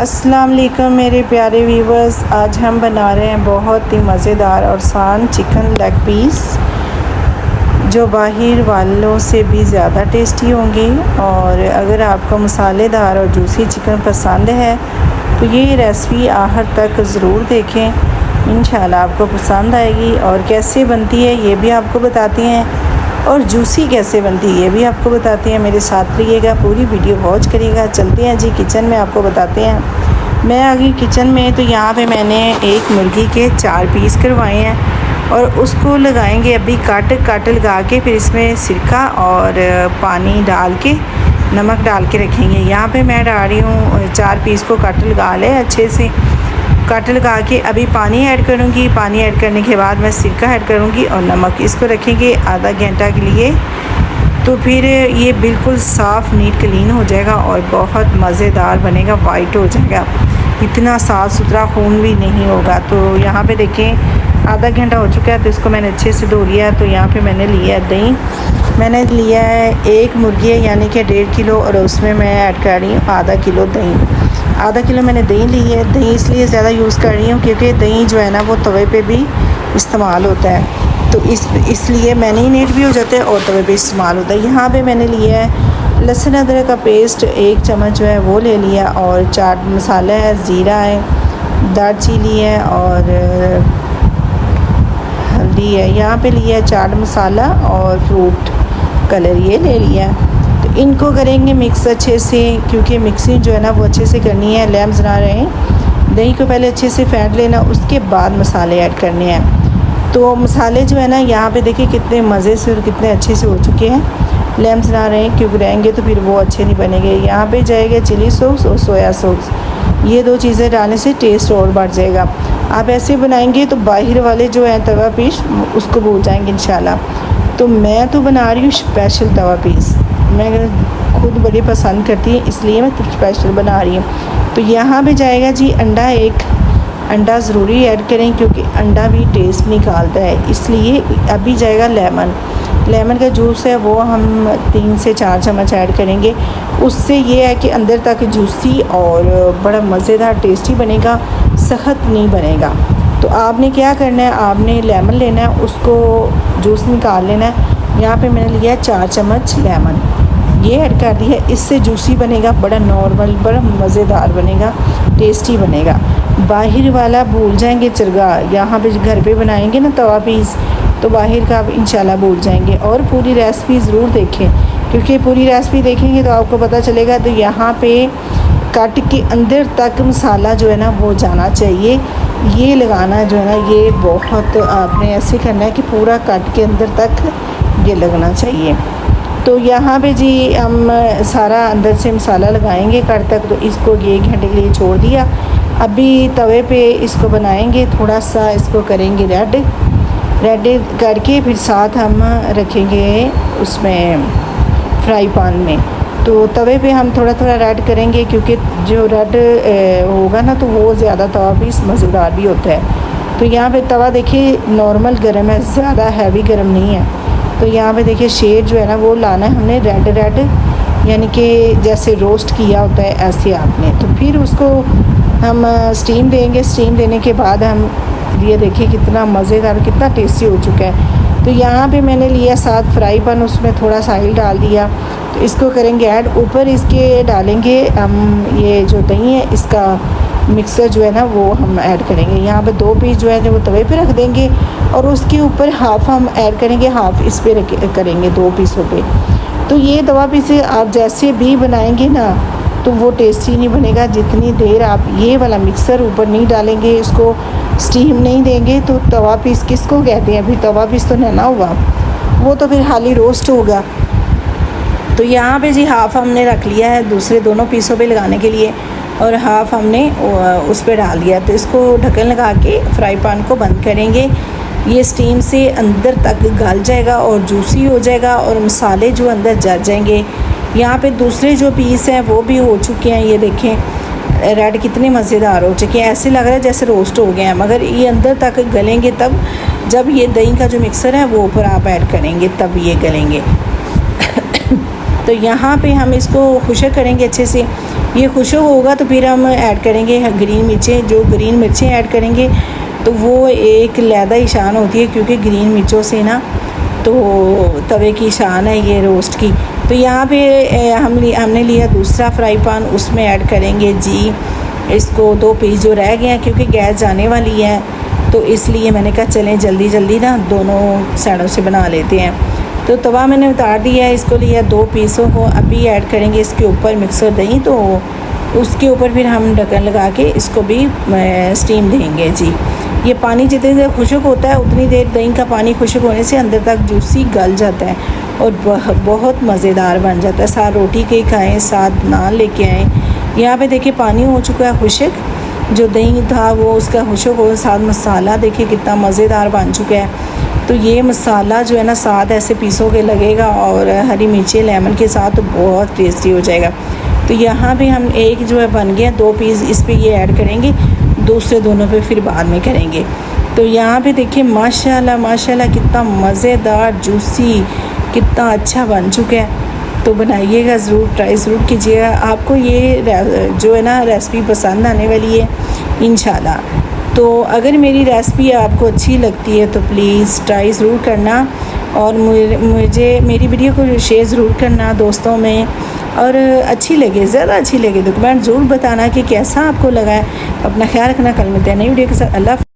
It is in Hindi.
अस्सलाम वालेकुम मेरे प्यारे व्यूवर्स। आज हम बना रहे हैं बहुत ही मज़ेदार और आसान चिकन लेग पीस जो बाहर वालों से भी ज़्यादा टेस्टी होंगे। और अगर आपको मसालेदार और जूसी चिकन पसंद है तो ये रेसिपी आखिर तक ज़रूर देखें, इंशाल्लाह आपको पसंद आएगी। और कैसे बनती है ये भी आपको बताते हैं और जूसी कैसे बनती है ये भी आपको बताते हैं। मेरे साथ रहिएगा, पूरी वीडियो वॉच करिएगा। चलते हैं जी किचन में, आपको बताते हैं। मैं आ गई किचन में। तो यहाँ पे मैंने एक मुर्गी के 4 पीस करवाए हैं और उसको लगाएंगे अभी काट लगा के, फिर इसमें सिरका और पानी डाल के नमक डाल के रखेंगे। यहाँ पे मैं डाल रही हूँ 4 पीस को कट लगा ले अच्छे से, कट लगा के अभी पानी ऐड करूँगी। पानी ऐड करने के बाद मैं सिरका ऐड करूँगी और नमक। इसको रखेंगे आधा घंटा के लिए, तो फिर ये बिल्कुल साफ़ नीट क्लीन हो जाएगा और बहुत मज़ेदार बनेगा, वाइट हो जाएगा, इतना साफ़ सुथरा खून भी नहीं होगा। तो यहाँ पे देखें आधा घंटा हो चुका है, तो इसको मैंने अच्छे से धो लिया है। तो यहाँ पे मैंने लिया है दही, मैंने लिया है 1 मुर्गी है यानी कि 1.5 किलो, और उसमें मैं ऐड कर रही हूँ आधा किलो दही। आधा किलो मैंने दही ली है। दही इसलिए ज़्यादा यूज़ कर रही हूँ क्योंकि दही जो है ना वो तवे पे भी इस्तेमाल होता है, तो इसलिए मैरिनेट भी हो जाता है और तवे पे इस्तेमाल होता है। यहाँ पे मैंने लिया है लहसुन अदरक का पेस्ट 1 चम्मच जो है वो ले लिया, और चाट मसाला है, ज़ीरा है, दालचीनी है और हल्दी है। यहाँ पे लिया है चाट मसाला और फ्रूट कलर ये ले लिया है। तो इनको करेंगे मिक्स अच्छे से, क्योंकि मिक्सिंग जो है ना वो अच्छे से करनी है, लैम्स ना रहें। दही को पहले अच्छे से फेंट लेना, उसके बाद मसाले ऐड करने हैं। तो मसाले जो है ना यहाँ पे देखिए कितने मज़े से और कितने अच्छे से हो चुके हैं। लैम्स ना रहें, क्योंकि रहेंगे तो फिर वो अच्छे नहीं बनेंगे। यहाँ पे जाएगा चिली सॉस और सोया सॉस, ये 2 चीज़ें डालने से टेस्ट और बढ़ जाएगा। आप ऐसे बनाएंगे तो बाहर वाले जो है तवा पीस उसको भूल जाएंगे इंशाल्लाह। तो मैं तो बना रही हूँ स्पेशल तवा पीस, मैं खुद बड़ी पसंद करती है इसलिए मैं स्पेशल बना रही हूँ। तो यहाँ पे जाएगा जी अंडा, 1 अंडा ज़रूरी ऐड करें क्योंकि अंडा भी टेस्ट निकालता है, इसलिए अभी जाएगा लेमन का जूस है वो हम 3 से 4 चम्मच ऐड करेंगे। उससे ये है कि अंदर तक जूसी और बड़ा मज़ेदार टेस्टी बनेगा, सख्त नहीं बनेगा। तो आपने क्या करना है, आपने लेमन लेना है, उसको जूस निकाल लेना है। यहाँ पे मैंने लिया 4 चम्मच लेमन, ये ऐड कर दिया है। इससे जूसी बनेगा, बड़ा नॉर्मल, बड़ा मज़ेदार बनेगा, टेस्टी बनेगा। बाहर वाला भूल जाएंगे चरगा, यहाँ पे घर पे बनाएंगे ना तवा पीस, तो बाहर का आप इंशाल्लाह भूल जाएंगे। और पूरी रेसिपी ज़रूर देखें, क्योंकि पूरी रेसिपी देखेंगे तो आपको पता चलेगा। तो यहाँ पे कट के अंदर तक मसाला जो है ना वो जाना चाहिए, ये लगाना जो है ना ये बहुत आपने ऐसे करना है कि पूरा कट के अंदर तक ये लगना चाहिए। तो यहाँ पे जी हम सारा अंदर से मसाला लगाएंगे कट तक। तो इसको 1 घंटे के लिए छोड़ दिया। अभी तवे पे इसको बनाएंगे, थोड़ा सा इसको करेंगे रेड करके, फिर साथ हम रखेंगे उसमें फ्राई पैन में। तो तवे पे हम थोड़ा थोड़ा रेड करेंगे, क्योंकि जो रेड होगा ना तो वो ज़्यादा तवा पीस मज़ेदार भी होता है। तो यहाँ पे तवा देखिए नॉर्मल गर्म है, ज़्यादा हैवी गर्म नहीं है। तो यहाँ पे देखिए शेड जो है ना वो लाना है हमने रेड, यानी कि जैसे रोस्ट किया होता है ऐसे आपने। तो फिर उसको हम स्टीम देंगे। स्टीम देने के बाद हम ये देखिए कितना मज़ेदार, कितना टेस्टी हो चुका है। तो यहाँ पे मैंने लिया साथ फ्राई पैन, उसमें थोड़ा सा ऑयल डाल दिया। तो इसको करेंगे ऐड, ऊपर इसके डालेंगे हम ये जो दही है इसका मिक्सर जो है ना वो हम ऐड करेंगे। यहाँ पे 2 पीस जो है वो तवे पे रख देंगे और उसके ऊपर हाफ़ हम ऐड करेंगे, हाफ़ इस पे करेंगे 2 पीसों पे। तो ये तवा पीस आप जैसे भी बनाएंगे ना तो वो टेस्टी नहीं बनेगा। जितनी देर आप ये वाला मिक्सर ऊपर नहीं डालेंगे, इसको स्टीम नहीं देंगे, तो तवा पीस किसको कहते हैं? अभी तवा पीस तो नहीं ना हुआ, वो तो फिर खाली रोस्ट होगा। तो यहाँ पे जी हाफ़ हमने रख लिया है दूसरे दोनों पीसों पे लगाने के लिए, और हाफ़ हमने उस पर डाल दिया। तो इसको ढक्कन लगा के फ्राई पैन को बंद करेंगे। ये स्टीम से अंदर तक गल जाएगा और जूसी हो जाएगा और मसाले जो अंदर जल जाएंगे। यहाँ पे दूसरे जो पीस हैं वो भी हो चुके हैं, ये देखें रेड कितने मज़ेदार हो चुके हैं, ऐसे लग रहा है जैसे रोस्ट हो गए हैं, मगर ये अंदर तक गलेंगे तब जब ये दही का जो मिक्सर है वो ऊपर आप ऐड करेंगे, तब ये गलेंगे। तो यहाँ पे हम इसको खुशक करेंगे अच्छे से। ये खुशक होगा तो फिर हम ऐड करेंगे ग्रीन मिर्चें। जो ग्रीन मिर्चें ऐड करेंगे तो वो एक लैदा ही शान होती है, क्योंकि ग्रीन मिर्चों से ना तो तवे की शान है ये रोस्ट की। तो यहाँ पे हमने लिया दूसरा फ्राई पैन, उसमें ऐड करेंगे जी इसको 2 पीस जो रह गए हैं, क्योंकि गैस जाने वाली है तो इसलिए मैंने कहा चलें जल्दी जल्दी ना दोनों साइडों से बना लेते हैं। तो तवा मैंने उतार दिया है, इसको लिया 2 पीसों को। अभी ऐड करेंगे इसके ऊपर मिक्सर दही, तो उसके ऊपर फिर हम ढक्कन लगा के इसको भी स्टीम देंगे जी। ये पानी जितनी देर खुशक होता है उतनी देर दही का पानी खुशक होने से अंदर तक जूसी गल जाता है और बहुत मज़ेदार बन जाता है। साथ रोटी के खाएँ, साथ नान लेके आएँ। यहाँ पे देखिए पानी हो चुका है खुशक, जो दही था वो उसका खुशक हो, साथ मसाला देखिए कितना मज़ेदार बन चुका है। तो ये मसाला जो है ना साथ ऐसे पीसों के लगेगा और हरी मिर्ची लेमन के साथ तो बहुत टेस्टी हो जाएगा। तो यहाँ पे हम एक जो है बन गया 2 पीस, इस पे ये ऐड करेंगे, दूसरे दोनों पे फिर बाद में करेंगे। तो यहाँ पे देखिए माशाल्लाह माशाल्लाह कितना मज़ेदार जूसी कितना अच्छा बन चुका है। तो बनाइएगा ज़रूर, ट्राई ज़रूर कीजिएगा। आपको ये जो है ना रेसिपी पसंद आने वाली है इंशाल्लाह। तो अगर मेरी रेसिपी आपको अच्छी लगती है तो प्लीज़ ट्राई ज़रूर करना और मुझे मेरी वीडियो को शेयर ज़रूर करना दोस्तों में। और अच्छी लगे, ज़्यादा अच्छी लगे तो कमेंट ज़रूर बताना कि कैसा आपको लगा है। अपना ख्याल रखना, कल मिलते हैं नई वीडियो के साथ। अल्लाह।